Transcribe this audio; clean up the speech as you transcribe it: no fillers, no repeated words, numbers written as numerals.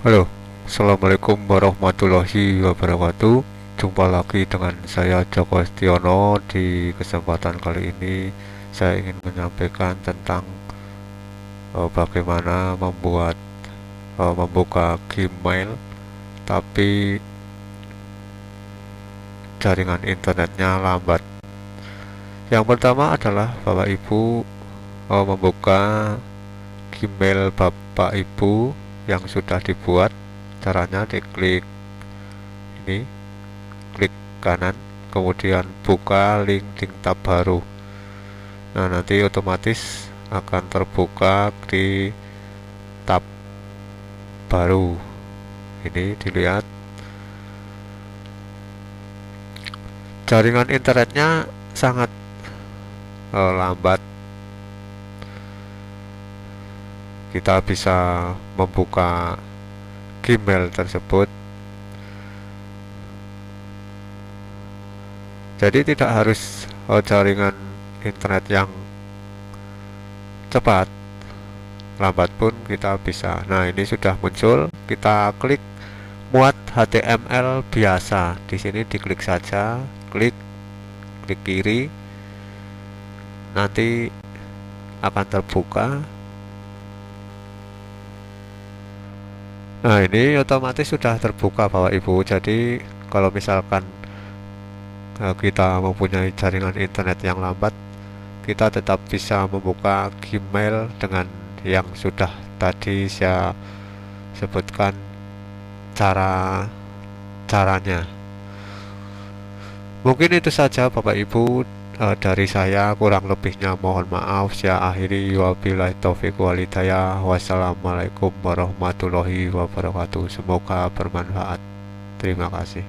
Halo, Assalamualaikum warahmatullahi wabarakatuh. Jumpa lagi dengan saya Joko Estiono. Di kesempatan kali ini saya ingin menyampaikan tentang bagaimana membuka Gmail tapi jaringan internetnya lambat. Yang pertama adalah Bapak Ibu membuka Gmail Bapak Ibu yang sudah dibuat. Caranya diklik ini, klik kanan, kemudian buka link tab baru. Nah, nanti otomatis akan terbuka di tab baru. Ini dilihat jaringan internetnya sangat lambat. Kita bisa membuka Gmail tersebut. Jadi tidak harus jaringan internet yang cepat, lambat pun kita bisa. Nah, ini sudah muncul. Kita klik muat HTML biasa. Di sini diklik saja, klik kiri. Nanti akan terbuka. Nah, ini otomatis sudah terbuka Bapak Ibu. Jadi kalau misalkan kita mempunyai jaringan internet yang lambat, kita tetap bisa membuka Gmail dengan yang sudah tadi saya sebutkan caranya. Mungkin itu saja Bapak Ibu dari saya, kurang lebihnya mohon maaf. Saya akhiri, wabillahi taufiq walhidayah. Wassalamualaikum warahmatullahi wabarakatuh. Semoga bermanfaat. Terima kasih.